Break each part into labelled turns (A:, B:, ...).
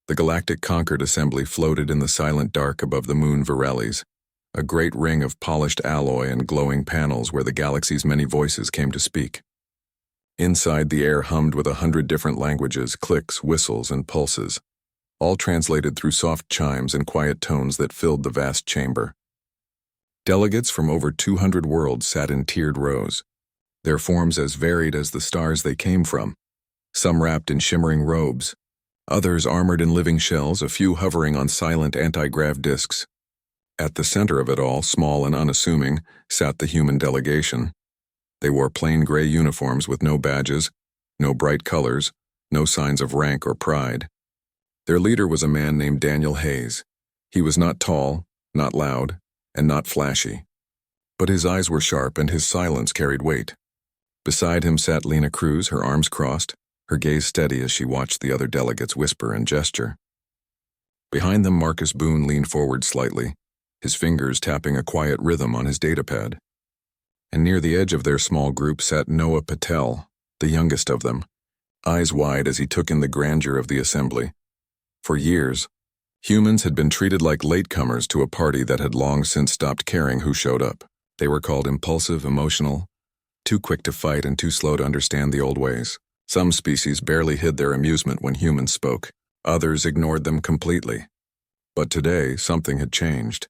A: The Galactic Concord Assembly floated in the silent dark above the moon Virellis, a great ring of polished alloy and glowing panels where the galaxy's many voices came to speak. Inside, the air hummed with 100 different languages, clicks, whistles, and pulses, all translated through soft chimes and quiet tones that filled the vast chamber. Delegates from over 200 worlds sat in tiered rows, their forms as varied as the stars they came from, some wrapped in shimmering robes, others armored in living shells, a few hovering on silent anti-grav discs. At the center of it all, small and unassuming, sat the human delegation. They wore plain gray uniforms with no badges, no bright colors, no signs of rank or pride. Their leader was a man named Daniel Hayes. He was not tall, not loud, and not flashy. But his eyes were sharp and his silence carried weight. Beside him sat Lena Cruz, her arms crossed, her gaze steady as she watched the other delegates whisper and gesture. Behind them, Marcus Boone leaned forward slightly, his fingers tapping a quiet rhythm on his datapad. And near the edge of their small group sat Noah Patel, the youngest of them, eyes wide as he took in the grandeur of the assembly. For years, humans had been treated like latecomers to a party that had long since stopped caring who showed up. They were called impulsive, emotional, too quick to fight and too slow to understand the old ways. Some species barely hid their amusement when humans spoke. Others ignored them completely. But today, something had changed.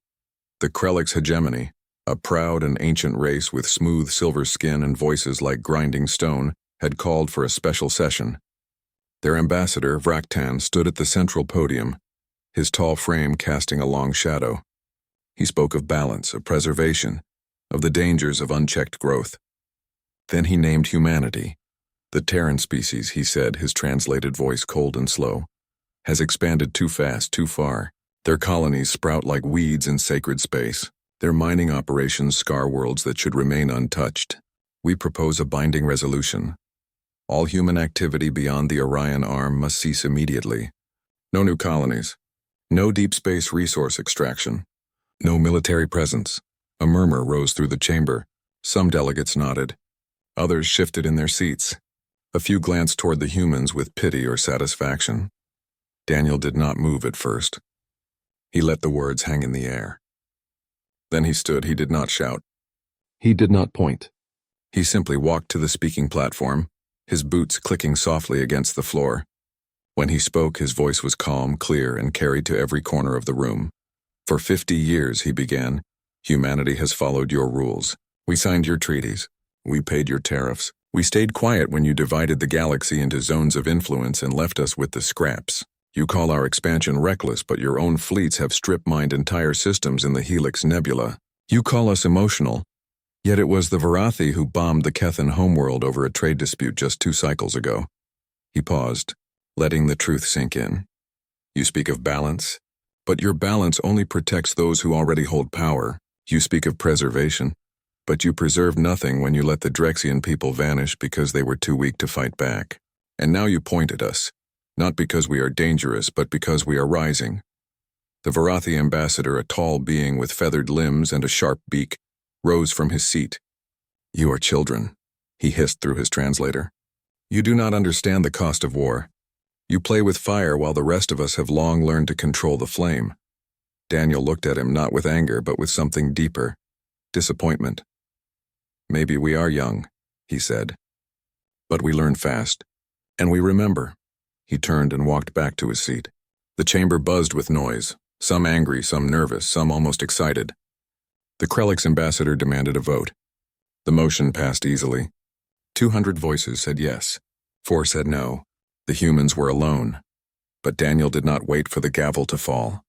A: The Krellick's hegemony, a proud and ancient race with smooth silver skin and voices like grinding stone, had called for a special session. Their ambassador, Vraktan, stood at the central podium, his tall frame casting a long shadow. He spoke of balance, of preservation, of the dangers of unchecked growth. Then he named humanity. The Terran species, he said, his translated voice cold and slow, has expanded too fast, too far. Their colonies sprout like weeds in sacred space. Their mining operations scar worlds that should remain untouched. We propose a binding resolution. All human activity beyond the Orion Arm must cease immediately. No new colonies. No deep space resource extraction. No military presence. A murmur rose through the chamber. Some delegates nodded. Others shifted in their seats. A few glanced toward the humans with pity or satisfaction. Daniel did not move at first. He let the words hang in the air. Then he stood. He did not shout. He did not point. He simply walked to the speaking platform, his boots clicking softly against the floor. When he spoke, his voice was calm, clear, and carried to every corner of the room. For 50 years, he began, humanity has followed your rules. We signed your treaties. We paid your tariffs. We stayed quiet when you divided the galaxy into zones of influence and left us with the scraps. You call our expansion reckless, but your own fleets have strip-mined entire systems in the Helix Nebula. You call us emotional, yet it was the Varathi who bombed the Kethan homeworld over a trade dispute just 2 cycles ago. He paused, letting the truth sink in. You speak of balance, but your balance only protects those who already hold power. You speak of preservation, but you preserve nothing when you let the Drexian people vanish because they were too weak to fight back. And now you point at us, not because we are dangerous, but because we are rising. The Varathi ambassador, a tall being with feathered limbs and a sharp beak, rose from his seat. You are children, he hissed through his translator. You do not understand the cost of war. You play with fire while the rest of us have long learned to control the flame. Daniel looked at him not with anger, but with something deeper, disappointment. Maybe we are young, he said. But we learn fast, and we remember. He turned and walked back to his seat. The chamber buzzed with noise, some angry, some nervous, some almost excited. The Krellick's ambassador demanded a vote. The motion passed easily. 200 voices said yes. 4 said no. The humans were alone. But Daniel did not wait for the gavel to fall.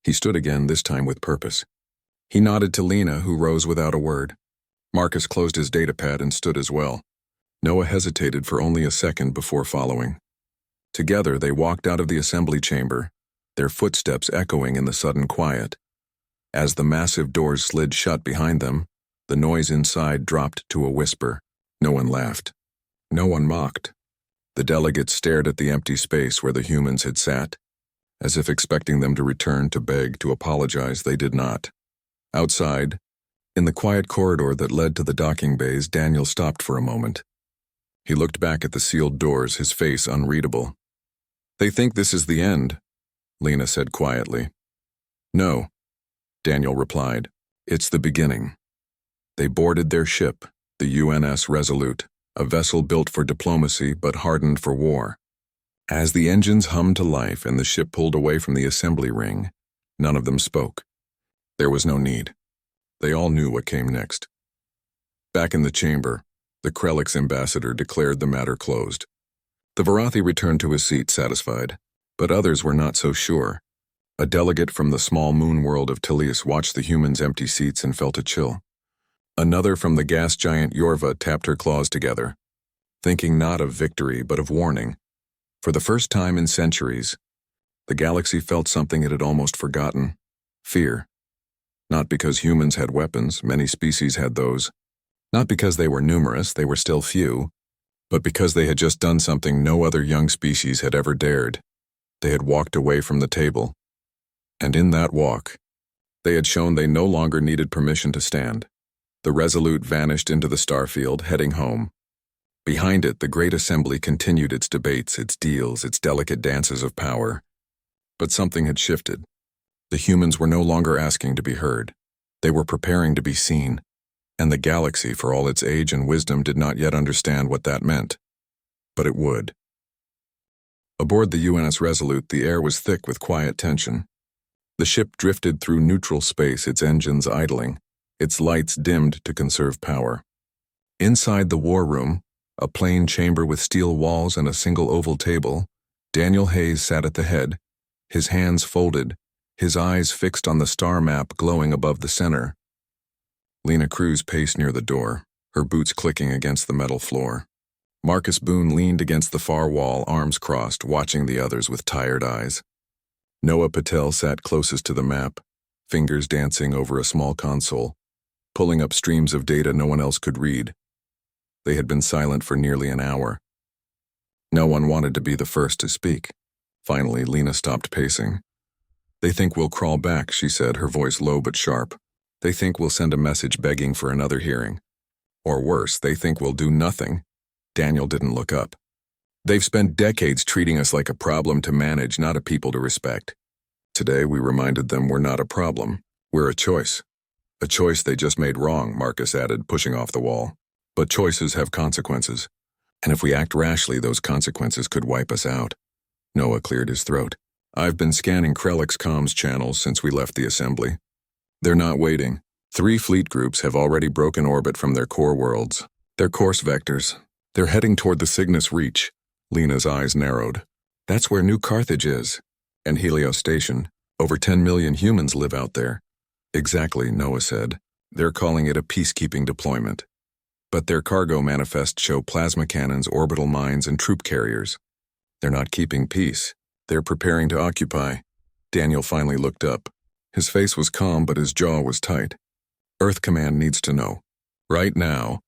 A: He stood again, this time with purpose. He nodded to Lena, who rose without a word. Marcus closed his datapad and stood as well. Noah hesitated for only a second before following. Together, they walked out of the assembly chamber, their footsteps echoing in the sudden quiet. As the massive doors slid shut behind them, the noise inside dropped to a whisper. No one laughed. No one mocked. The delegates stared at the empty space where the humans had sat, as if expecting them to return, to beg, to apologize. They did not. Outside, in the quiet corridor that led to the docking bays, Daniel stopped for a moment. He looked back at the sealed doors, his face unreadable. They think this is the end, Lena said quietly. No, Daniel replied. It's the beginning. They boarded their ship, the UNS Resolute, a vessel built for diplomacy but hardened for war. As the engines hummed to life and the ship pulled away from the assembly ring, none of them spoke. There was no need. They all knew what came next. Back in the chamber, the Krelix ambassador declared the matter closed. The Varathi returned to his seat satisfied, but others were not so sure. A delegate from the small moon world of Tilius watched the humans' empty seats and felt a chill. Another from the gas giant Yorva tapped her claws together, thinking not of victory but of warning. For the first time in centuries, the galaxy felt something it had almost forgotten: fear. Not because humans had weapons, many species had those. Not because they were numerous, they were still few, but because they had just done something no other young species had ever dared. They had walked away from the table. And in that walk, they had shown they no longer needed permission to stand. The Resolute vanished into the starfield, heading home. Behind it, the great assembly continued its debates, its deals, its delicate dances of power. But something had shifted. The humans were no longer asking to be heard. They were preparing to be seen. And the galaxy, for all its age and wisdom, did not yet understand what that meant. But it would. Aboard the UNS Resolute, the air was thick with quiet tension. The ship drifted through neutral space, its engines idling, its lights dimmed to conserve power. Inside the war room, a plain chamber with steel walls and a single oval table, Daniel Hayes sat at the head, his hands folded, his eyes fixed on the star map glowing above the center. Lena Cruz paced near the door, her boots clicking against the metal floor. Marcus Boone leaned against the far wall, arms crossed, watching the others with tired eyes. Noah Patel sat closest to the map, fingers dancing over a small console, pulling up streams of data no one else could read. They had been silent for nearly an hour. No one wanted to be the first to speak. Finally, Lena stopped pacing. They think we'll crawl back, she said, her voice low but sharp. They think we'll send a message begging for another hearing. Or worse, they think we'll do nothing. Daniel didn't look up. They've spent decades treating us like a problem to manage, not a people to respect. Today, we reminded them we're not a problem. We're a choice. A choice they just made wrong, Marcus added, pushing off the wall. But choices have consequences. And if we act rashly, those consequences could wipe us out. Noah cleared his throat. I've been scanning Krelix comms channels since we left the assembly. They're not waiting. 3 fleet groups have already broken orbit from their core worlds. Their course vectors. They're heading toward the Cygnus Reach. Lena's eyes narrowed. That's where New Carthage is. And Helios Station. Over 10 million humans live out there. Exactly, Noah said. They're calling it a peacekeeping deployment. But their cargo manifests show plasma cannons, orbital mines, and troop carriers. They're not keeping peace. They're preparing to occupy. Daniel finally looked up. His face was calm, but his jaw was tight. Earth Command needs to know. Right now.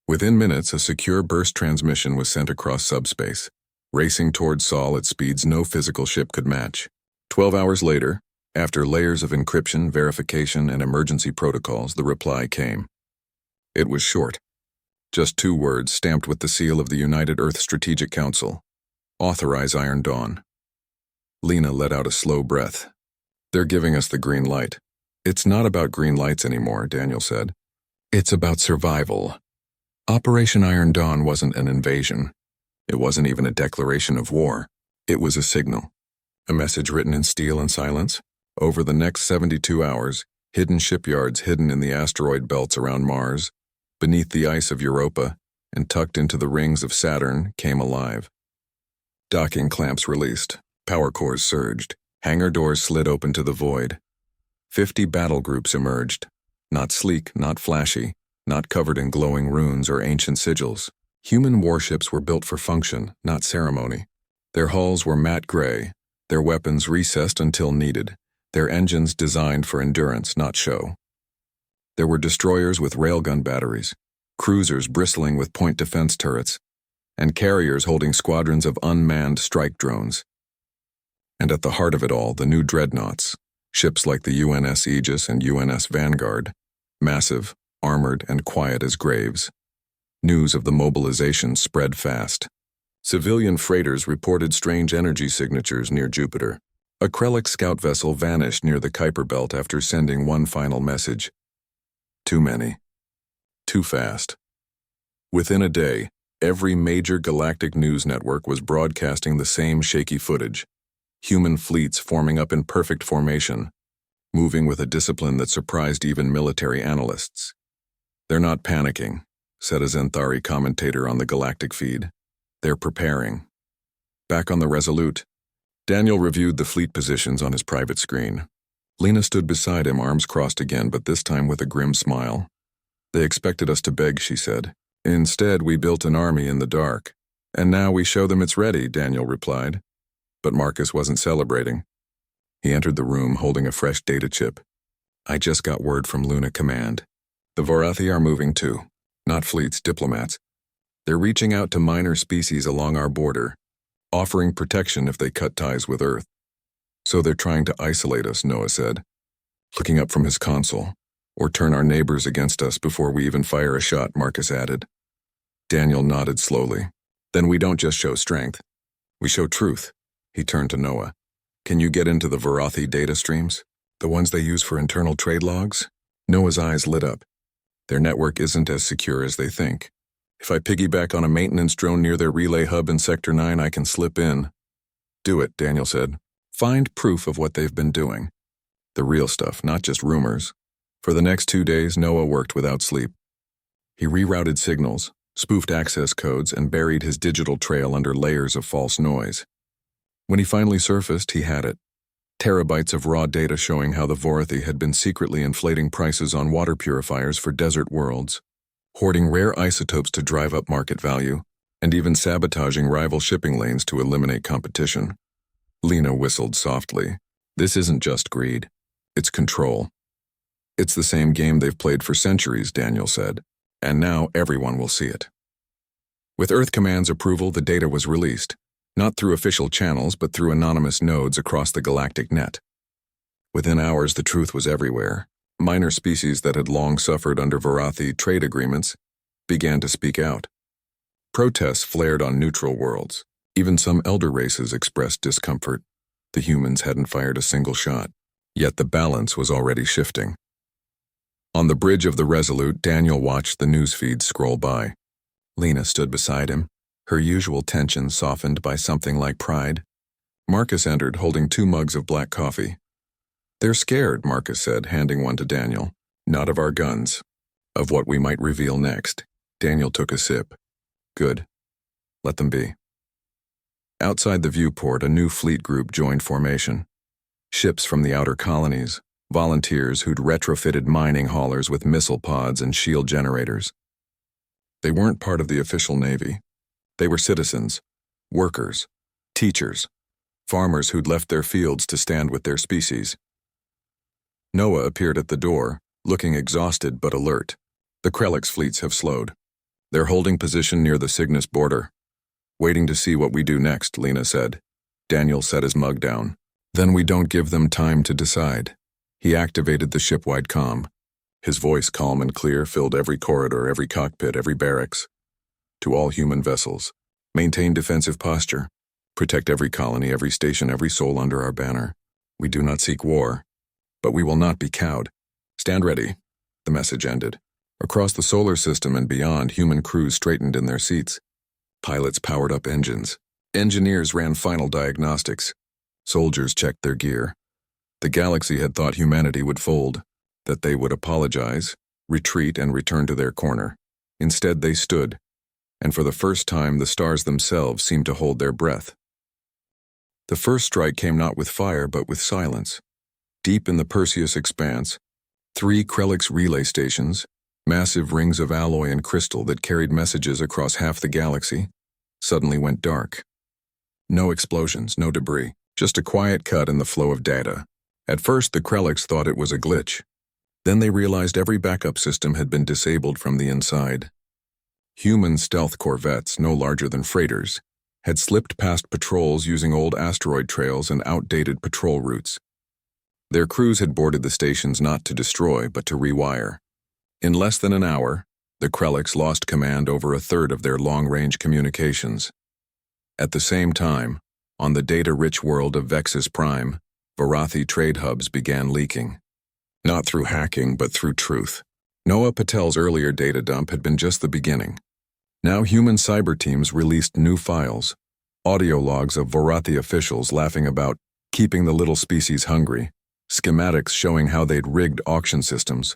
A: Within minutes, a secure burst transmission was sent across subspace, racing toward Sol at speeds no physical ship could match. 12 hours later, after layers of encryption, verification, and emergency protocols, the reply came. It was short. Just 2 words stamped with the seal of the United Earth Strategic Council. Authorize Iron Dawn. Lena let out a slow breath. They're giving us the green light. It's not about green lights anymore, Daniel said. It's about survival. Operation Iron Dawn wasn't an invasion. It wasn't even a declaration of war. It was a signal. A message written in steel and silence. Over the next 72 hours, hidden shipyards hidden in the asteroid belts around Mars, beneath the ice of Europa, and tucked into the rings of Saturn, came alive. Docking clamps released. Power cores surged. Hangar doors slid open to the void. 50 battle groups emerged. Not sleek, not flashy, not covered in glowing runes or ancient sigils. Human warships were built for function, not ceremony. Their hulls were matte gray, their weapons recessed until needed, their engines designed for endurance, not show. There were destroyers with railgun batteries, cruisers bristling with point defense turrets, and carriers holding squadrons of unmanned strike drones. And at the heart of it all, the new dreadnoughts, ships like the UNS Aegis and UNS Vanguard, massive, armored, and quiet as graves. News of the mobilization spread fast. Civilian freighters reported strange energy signatures near Jupiter. A Krellick scout vessel vanished near the Kuiper Belt after sending one final message. Too many. Too fast. Within a day, every major galactic news network was broadcasting the same shaky footage. Human fleets forming up in perfect formation, moving with a discipline that surprised even military analysts. "They're not panicking," said a Zenthari commentator on the galactic feed. "They're preparing." Back on the Resolute, Daniel reviewed the fleet positions on his private screen. Lena stood beside him, arms crossed again, but this time with a grim smile. "They expected us to beg," she said. "Instead, we built an army in the dark. And now we show them it's ready," Daniel replied. But Marcus wasn't celebrating. He entered the room holding a fresh data chip. "I just got word from Luna Command. The Vorathi are moving too. Not fleets, diplomats. They're reaching out to minor species along our border, offering protection if they cut ties with Earth. So they're trying to isolate us," Noah said, looking up from his console. "Or turn our neighbors against us before we even fire a shot," Marcus added. Daniel nodded slowly. "Then we don't just show strength. We show truth." He turned to Noah. "Can you get into the Vorathi data streams? The ones they use for internal trade logs?" Noah's eyes lit up. "Their network isn't as secure as they think. If I piggyback on a maintenance drone near their relay hub in Sector 9, I can slip in." "Do it," Daniel said. "Find proof of what they've been doing. The real stuff, not just rumors." For the next 2 days, Noah worked without sleep. He rerouted signals, spoofed access codes, and buried his digital trail under layers of false noise. When he finally surfaced, he had it. Terabytes of raw data showing how the Vorathi had been secretly inflating prices on water purifiers for desert worlds, hoarding rare isotopes to drive up market value, and even sabotaging rival shipping lanes to eliminate competition. Lena whistled softly. "This isn't just greed. It's control." "It's the same game they've played for centuries," Daniel said, "and now everyone will see it." With Earth Command's approval, the data was released, not through official channels but through anonymous nodes across the galactic net. Within hours, the truth was everywhere. Minor species that had long suffered under Vorathi trade agreements began to speak out. Protests flared on neutral worlds. Even some elder races expressed discomfort. The humans hadn't fired a single shot, yet the balance was already shifting. On the bridge of the Resolute, Daniel watched the newsfeed scroll by. Lena stood beside him, her usual tension softened by something like pride. Marcus entered, holding 2 mugs of black coffee. "They're scared," Marcus said, handing one to Daniel. "Not of our guns. Of what we might reveal next." Daniel took a sip. "Good. Let them be." Outside the viewport, a new fleet group joined formation. Ships from the outer colonies, volunteers who'd retrofitted mining haulers with missile pods and shield generators. They weren't part of the official navy. They were citizens, workers, teachers, farmers who'd left their fields to stand with their species. Noah appeared at the door, looking exhausted but alert. "The Krellick's fleets have slowed. They're holding position near the Cygnus border. Waiting to see what we do next," Lena said. Daniel set his mug down. "Then we don't give them time to decide." He activated the ship-wide comm. His voice, calm and clear, filled every corridor, every cockpit, every barracks. "To all human vessels, maintain defensive posture. Protect every colony, every station, every soul under our banner. We do not seek war, but we will not be cowed. Stand ready." The message ended. Across the solar system and beyond, human crews straightened in their seats. Pilots powered up engines. Engineers ran final diagnostics. Soldiers checked their gear. The galaxy had thought humanity would fold, that they would apologize, retreat, and return to their corner. Instead, they stood, and for the first time, the stars themselves seemed to hold their breath. The first strike came not with fire, but with silence. Deep in the Perseus expanse, 3 Krellick's relay stations, massive rings of alloy and crystal that carried messages across half the galaxy, suddenly went dark. No explosions, no debris, just a quiet cut in the flow of data. At first, the Krellick's thought it was a glitch. Then they realized every backup system had been disabled from the inside. Human stealth corvettes, no larger than freighters, had slipped past patrols using old asteroid trails and outdated patrol routes. Their crews had boarded the stations not to destroy, but to rewire. In less than an hour, the Krellick's lost command over a third of their long-range communications. At the same time, on the data-rich world of Vexus Prime, Varathi trade hubs began leaking. Not through hacking, but through truth. Noah Patel's earlier data dump had been just the beginning. Now human cyber teams released new files, audio logs of Varathi officials laughing about keeping the little species hungry, schematics showing how they'd rigged auction systems,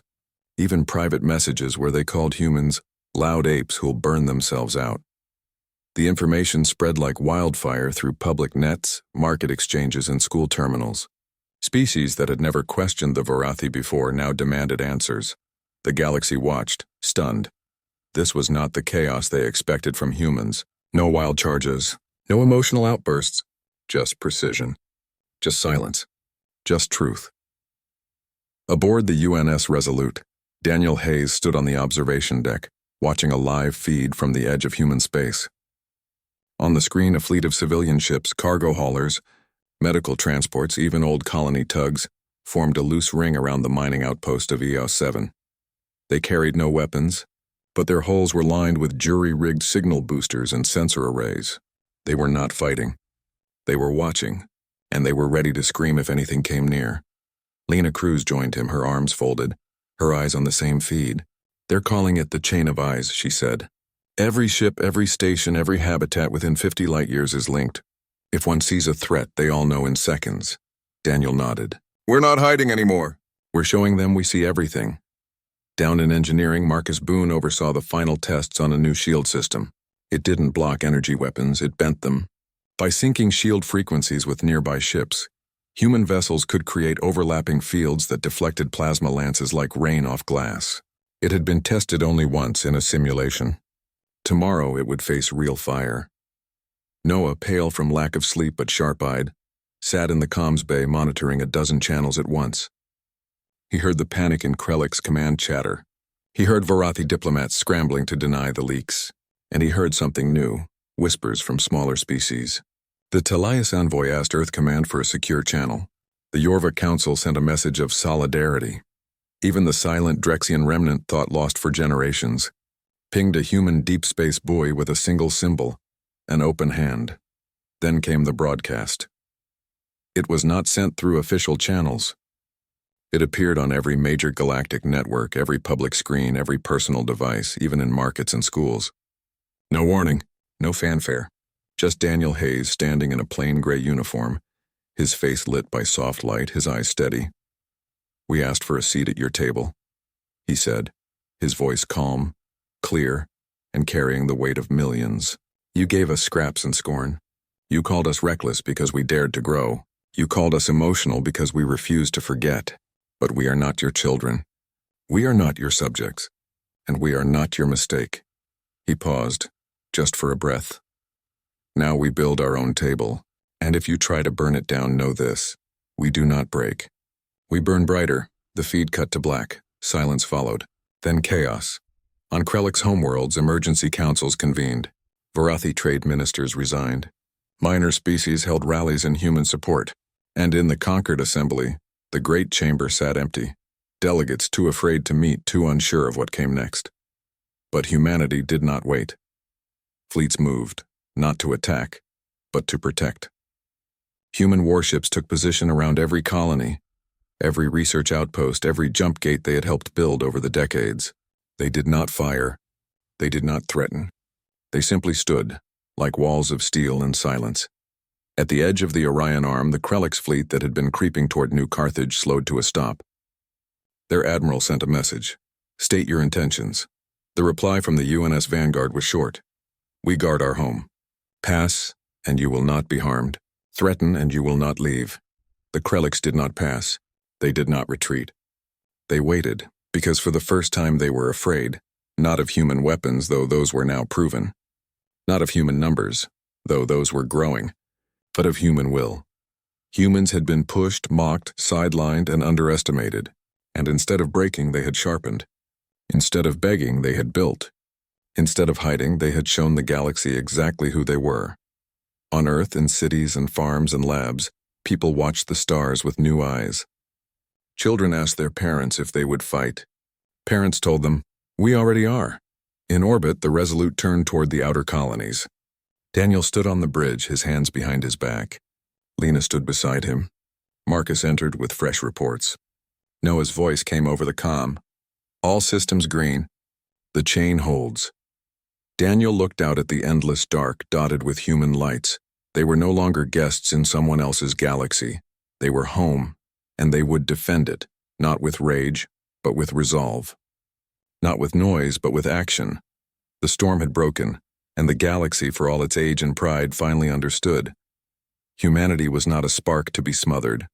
A: even private messages where they called humans loud apes who'll burn themselves out. The information spread like wildfire through public nets, market exchanges, and school terminals. Species that had never questioned the Varathi before now demanded answers. The galaxy watched, stunned. This was not the chaos they expected from humans. No wild charges, no emotional outbursts, just precision. Just silence. Just truth. Aboard the UNS Resolute, Daniel Hayes stood on the observation deck, watching a live feed from the edge of human space. On the screen, a fleet of civilian ships, cargo haulers, medical transports, even old colony tugs, formed a loose ring around the mining outpost of EOS 7. They carried no weapons, but their hulls were lined with jury-rigged signal boosters and sensor arrays. They were not fighting. They were watching, and they were ready to scream if anything came near. Lena Cruz joined him, her arms folded, her eyes on the same feed. "They're calling it the chain of eyes," she said. "Every ship, every station, every habitat within 50 light-years is linked. If one sees a threat, they all know in seconds." Daniel nodded. "We're not hiding anymore. We're showing them we see everything." Down in engineering, Marcus Boone oversaw the final tests on a new shield system. It didn't block energy weapons, it bent them. By syncing shield frequencies with nearby ships, human vessels could create overlapping fields that deflected plasma lances like rain off glass. It had been tested only once in a simulation. Tomorrow it would face real fire. Noah, pale from lack of sleep but sharp-eyed, sat in the comms bay monitoring a dozen channels at once. He heard the panic in Krellick's command chatter. He heard Varathi diplomats scrambling to deny the leaks. And he heard something new, whispers from smaller species. The Talias envoy asked Earth Command for a secure channel. The Yorva Council sent a message of solidarity. Even the silent Drexian remnant thought lost for generations pinged a human deep space buoy with a single symbol, an open hand. Then came the broadcast. It was not sent through official channels. It appeared on every major galactic network, every public screen, every personal device, even in markets and schools. No warning, no fanfare, just Daniel Hayes standing in a plain gray uniform, his face lit by soft light, his eyes steady. "We asked for a seat at your table," he said, his voice calm, clear, and carrying the weight of millions. "You gave us scraps and scorn. You called us reckless because we dared to grow. You called us emotional because we refused to forget. But we are not your children. We are not your subjects. And we are not your mistake." He paused, just for a breath. "Now we build our own table, and if you try to burn it down, know this: we do not break. We burn brighter." The feed cut to black. Silence followed. Then chaos. On Krellick's homeworlds, emergency councils convened. Varathi trade ministers resigned. Minor species held rallies in human support. And in the Concord Assembly, the great chamber sat empty. Delegates too afraid to meet, too unsure of what came next. But humanity did not wait. Fleets moved, not to attack, but to protect. Human warships took position around every colony, every research outpost, every jump gate they had helped build over the decades. They did not fire. They did not threaten. They simply stood, like walls of steel in silence. At the edge of the Orion Arm, the Krellick's fleet that had been creeping toward New Carthage slowed to a stop. Their admiral sent a message. "State your intentions." The reply from the UNS Vanguard was short. "We guard our home. Pass, and you will not be harmed. Threaten, and you will not leave." The Krellicks did not pass. They did not retreat. They waited, because for the first time they were afraid, not of human weapons, though those were now proven. Not of human numbers, though those were growing, but of human will. Humans had been pushed, mocked, sidelined, and underestimated, and instead of breaking, they had sharpened. Instead of begging, they had built. Instead of hiding, they had shown the galaxy exactly who they were. On Earth, in cities and farms and labs, people watched the stars with new eyes. Children asked their parents if they would fight. Parents told them, "We already are." In orbit, the Resolute turned toward the outer colonies. Daniel stood on the bridge, his hands behind his back. Lena stood beside him. Marcus entered with fresh reports. Noah's voice came over the comm. All systems green. The chain holds. Daniel looked out at the endless dark dotted with human lights. They were no longer guests in someone else's galaxy. They were home, and they would defend it, not with rage, but with resolve. Not with noise, but with action. The storm had broken, and the galaxy, for all its age and pride, finally understood. Humanity was not a spark to be smothered.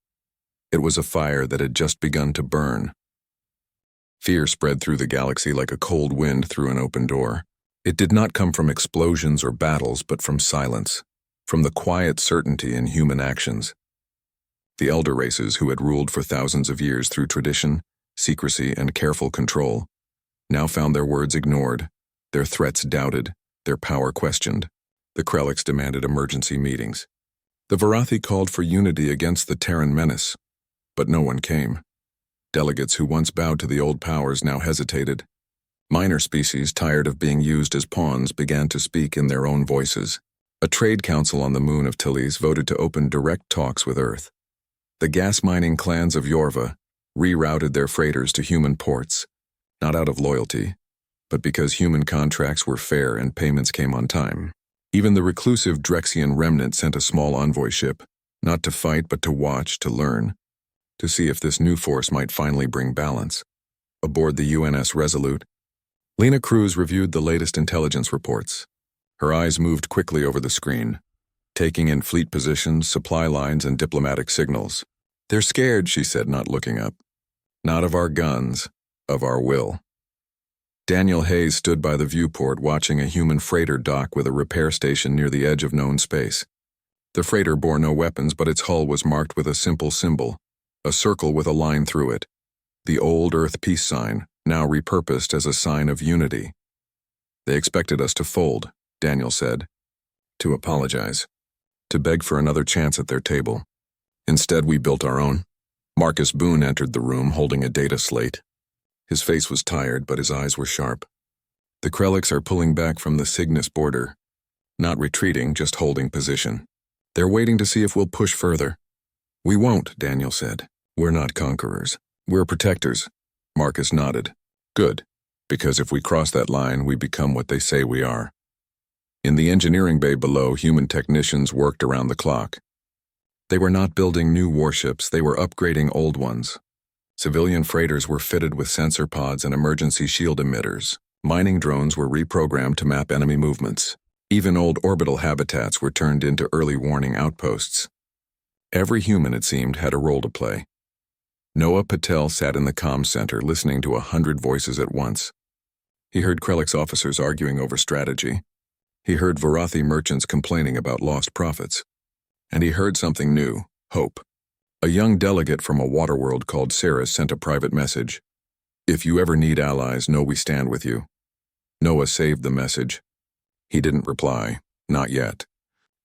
A: It was a fire that had just begun to burn. Fear spread through the galaxy like a cold wind through an open door. It did not come from explosions or battles, but from silence, from the quiet certainty in human actions. The elder races who had ruled for thousands of years through tradition, secrecy, and careful control, now found their words ignored, their threats doubted, their power questioned. The Krelliks demanded emergency meetings. The Varathi called for unity against the Terran menace, but no one came. Delegates who once bowed to the old powers now hesitated. Minor species, tired of being used as pawns, began to speak in their own voices. A trade council on the moon of Tillis voted to open direct talks with Earth. The gas-mining clans of Yorva rerouted their freighters to human ports, not out of loyalty, but because human contracts were fair and payments came on time. Even the reclusive Drexian remnant sent a small envoy ship, not to fight but to watch, to learn, to see if this new force might finally bring balance. Aboard the UNS Resolute, Lena Cruz reviewed the latest intelligence reports. Her eyes moved quickly over the screen, taking in fleet positions, supply lines, and diplomatic signals. "They're scared," she said, not looking up. "Not of our guns, of our will." Daniel Hayes stood by the viewport watching a human freighter dock with a repair station near the edge of known space. The freighter bore no weapons, but its hull was marked with a simple symbol, a circle with a line through it. The old Earth peace sign, now repurposed as a sign of unity. "They expected us to fold," Daniel said, "to apologize, to beg for another chance at their table. Instead, we built our own." Marcus Boone entered the room holding a data slate. His face was tired, but his eyes were sharp. "The Krelliks are pulling back from the Cygnus border. Not retreating, just holding position. They're waiting to see if we'll push further." "We won't," Daniel said. "We're not conquerors. We're protectors." Marcus nodded. "Good, because if we cross that line, we become what they say we are." In the engineering bay below, human technicians worked around the clock. They were not building new warships, they were upgrading old ones. Civilian freighters were fitted with sensor pods and emergency shield emitters. Mining drones were reprogrammed to map enemy movements. Even old orbital habitats were turned into early warning outposts. Every human, it seemed, had a role to play. Noah Patel sat in the comm center listening to 100 voices at once. He heard Krelliks officers arguing over strategy. He heard Varathi merchants complaining about lost profits. And he heard something new, hope. A young delegate from a water world called Ceres sent a private message. "If you ever need allies, know we stand with you." Noah saved the message. He didn't reply, not yet.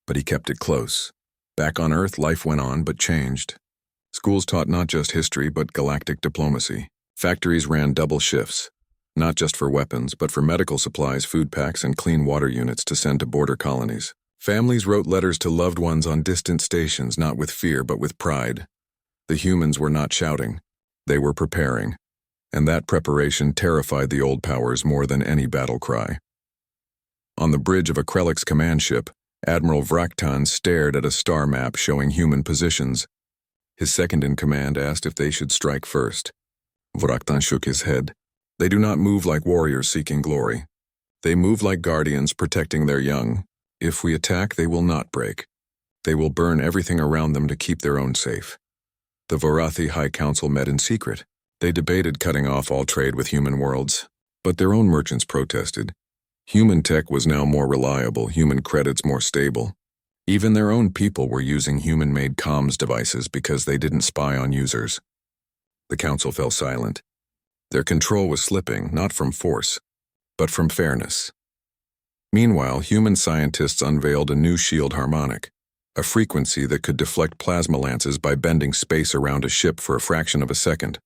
A: But he kept it close. Back on Earth, life went on, but changed. Schools taught not just history, but galactic diplomacy. Factories ran double shifts, not just for weapons, but for medical supplies, food packs, and clean water units to send to border colonies. Families wrote letters to loved ones on distant stations, not with fear, but with pride. The humans were not shouting. They were preparing. And that preparation terrified the old powers more than any battle cry. On the bridge of a Krelliks command ship, Admiral Vraktan stared at a star map showing human positions. His second-in-command asked if they should strike first. Vraktan shook his head. "They do not move like warriors seeking glory. They move like guardians protecting their young. If we attack, they will not break. They will burn everything around them to keep their own safe." The Varathi High Council met in secret. They debated cutting off all trade with human worlds, but their own merchants protested. Human tech was now more reliable, human credits more stable. Even their own people were using human-made comms devices because they didn't spy on users. The council fell silent. Their control was slipping, not from force, but from fairness. Meanwhile, human scientists unveiled a new shield harmonic, a frequency that could deflect plasma lances by bending space around a ship for a fraction of a second.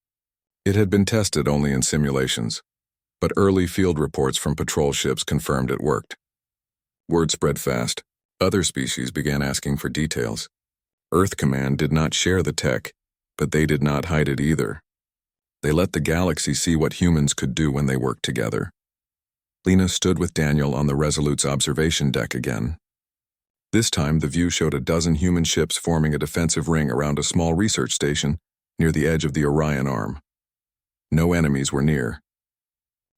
A: It had been tested only in simulations, but early field reports from patrol ships confirmed it worked. Word spread fast. Other species began asking for details. Earth Command did not share the tech, but they did not hide it either. They let the galaxy see what humans could do when they worked together. Lena stood with Daniel on the Resolute's observation deck again. This time, the view showed a dozen human ships forming a defensive ring around a small research station near the edge of the Orion Arm. No enemies were near.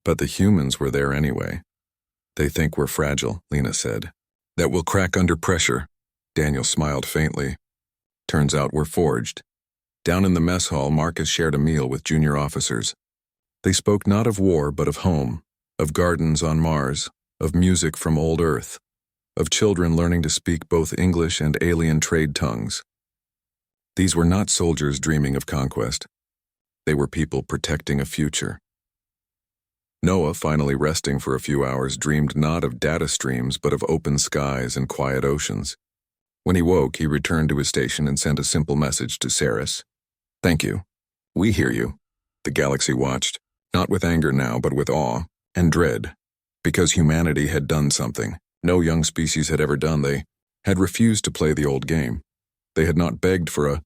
A: But the humans were there anyway. They think we're fragile, Lena said. That we'll crack under pressure. Daniel smiled faintly. Turns out we're forged. Down in the mess hall, Marcus shared a meal with junior officers. They spoke not of war, but of home, of gardens on Mars, of music from old Earth, of children learning to speak both English and alien trade tongues. These were not soldiers dreaming of conquest. They were people protecting a future. Noah, finally resting for a few hours, dreamed not of data streams but of open skies and quiet oceans. When he woke, he returned to his station and sent a simple message to Saris. "Thank you. We hear you." The galaxy watched, not with anger now but with awe and dread, because humanity had done something no young species had ever done. They had refused to play the old game. They had not begged for a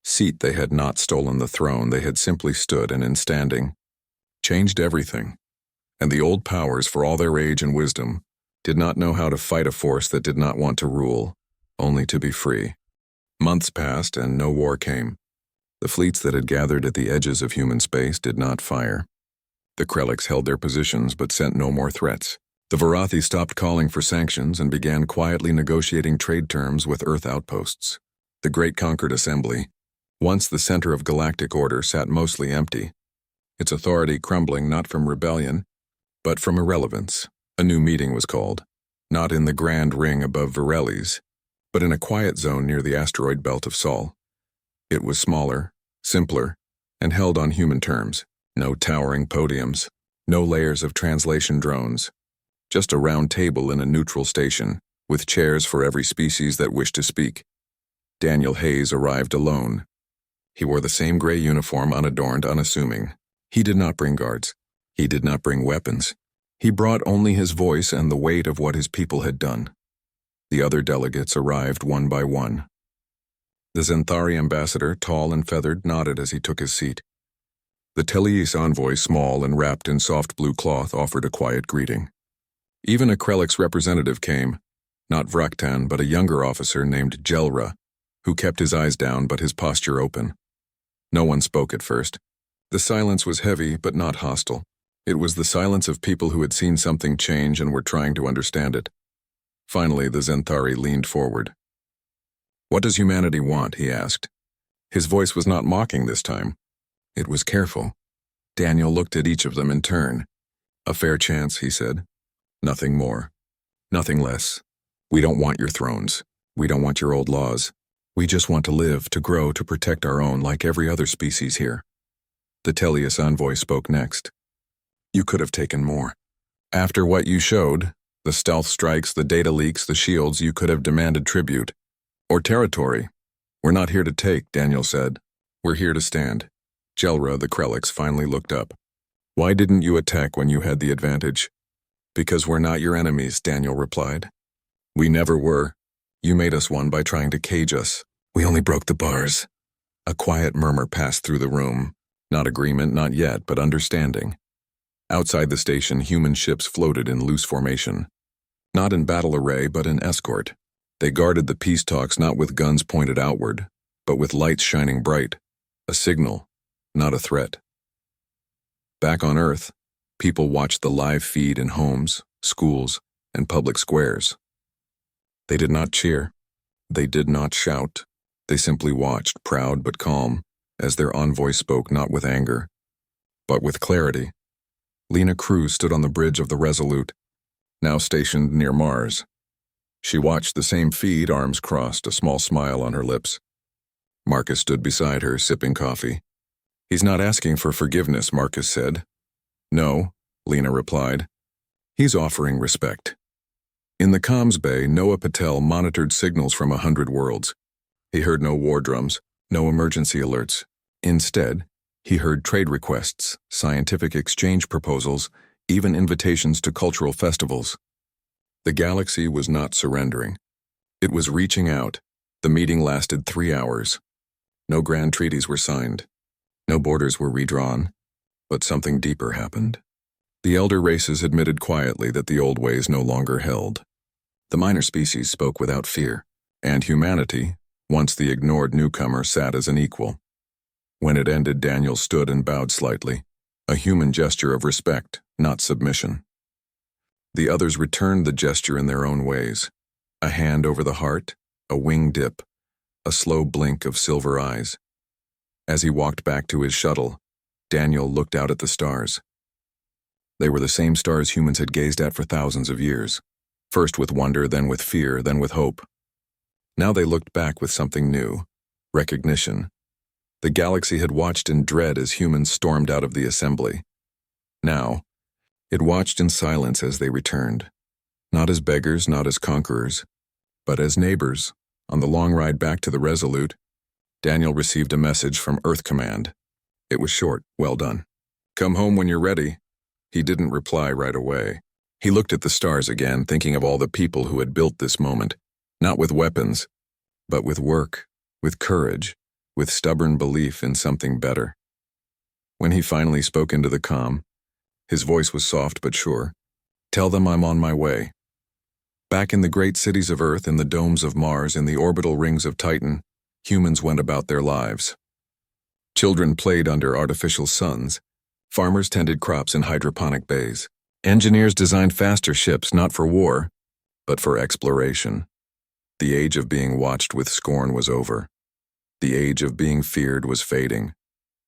A: seat. They had not stolen the throne. They had simply stood and, in standing, changed everything. And the old powers, for all their age and wisdom, did not know how to fight a force that did not want to rule, only to be free. Months passed and no war came. The fleets that had gathered at the edges of human space did not fire. The Krelliks held their positions but sent no more threats. The Varathi stopped calling for sanctions and began quietly negotiating trade terms with Earth outposts. The Great Conquered Assembly, once the center of galactic order, sat mostly empty, its authority crumbling not from rebellion, but from irrelevance. A new meeting was called, not in the grand ring above Varelles, but in a quiet zone near the asteroid belt of Sol. It was smaller, simpler, and held on human terms. No towering podiums, no layers of translation drones, just a round table in a neutral station, with chairs for every species that wished to speak. Daniel Hayes arrived alone. He wore the same gray uniform, unadorned, unassuming. He did not bring guards. He did not bring weapons. He brought only his voice and the weight of what his people had done. The other delegates arrived one by one. The Xanthari ambassador, tall and feathered, nodded as he took his seat. The Telius envoy, small and wrapped in soft blue cloth, offered a quiet greeting. Even a Krelliks representative came, not Vraktan, but a younger officer named Jelra, who kept his eyes down but his posture open. No one spoke at first. The silence was heavy but not hostile. It was the silence of people who had seen something change and were trying to understand it. Finally, the Xanthari leaned forward. "What does humanity want?" he asked. His voice was not mocking this time. It was careful. Daniel looked at each of them in turn. "A fair chance," he said. "Nothing more. Nothing less. We don't want your thrones. We don't want your old laws. We just want to live, to grow, to protect our own like every other species here." The Telius envoy spoke next. "You could have taken more. After what you showed, the stealth strikes, the data leaks, the shields, you could have demanded tribute. Or territory. We're not here to take," Daniel said. "We're here to stand." Jelra, the Krelliks, finally looked up. "Why didn't you attack when you had the advantage?" "Because we're not your enemies," Daniel replied. "We never were. You made us one by trying to cage us. We only broke the bars." A quiet murmur passed through the room. Not agreement, not yet, but understanding. Outside the station, human ships floated in loose formation. Not in battle array, but in escort. They guarded the peace talks not with guns pointed outward, but with lights shining bright. A signal, not a threat. Back on Earth, people watched the live feed in homes, schools, and public squares. They did not cheer. They did not shout. They simply watched, proud but calm, as their envoy spoke not with anger, but with clarity. Lena Cruz stood on the bridge of the Resolute, now stationed near Mars. She watched the same feed, arms crossed, a small smile on her lips. Marcus stood beside her, sipping coffee. "He's not asking for forgiveness," Marcus said. "No," Lena replied. "He's offering respect." In the comms bay, Noah Patel monitored signals from 100 worlds. He heard no war drums, no emergency alerts. Instead, he heard trade requests, scientific exchange proposals, even invitations to cultural festivals. The galaxy was not surrendering. It was reaching out. The meeting lasted 3 hours. No grand treaties were signed. No borders were redrawn. But something deeper happened. The elder races admitted quietly that the old ways no longer held. The minor species spoke without fear, and humanity, once the ignored newcomer, sat as an equal. When it ended, Daniel stood and bowed slightly, a human gesture of respect, not submission. The others returned the gesture in their own ways. A hand over the heart, a wing dip, a slow blink of silver eyes. As he walked back to his shuttle, Daniel looked out at the stars. They were the same stars humans had gazed at for thousands of years, first with wonder, then with fear, then with hope. Now they looked back with something new, recognition. The galaxy had watched in dread as humans stormed out of the assembly. Now, it watched in silence as they returned, not as beggars, not as conquerors, but as neighbors. On the long ride back to the Resolute, Daniel received a message from Earth Command. It was short, well done. Come home when you're ready. He didn't reply right away. He looked at the stars again, thinking of all the people who had built this moment, not with weapons, but with work, with courage, with stubborn belief in something better. When he finally spoke into the comm, his voice was soft but sure. Tell them I'm on my way. Back in the great cities of Earth, in the domes of Mars, in the orbital rings of Titan, humans went about their lives. Children played under artificial suns. Farmers tended crops in hydroponic bays. Engineers designed faster ships, not for war, but for exploration. The age of being watched with scorn was over. The age of being feared was fading.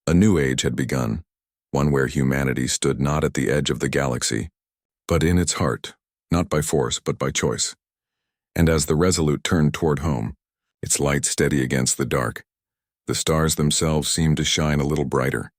A: A new age had begun, one where humanity stood not at the edge of the galaxy, but in its heart, not by force but by choice. And as the Resolute turned toward home, its light steady against the dark, the stars themselves seemed to shine a little brighter.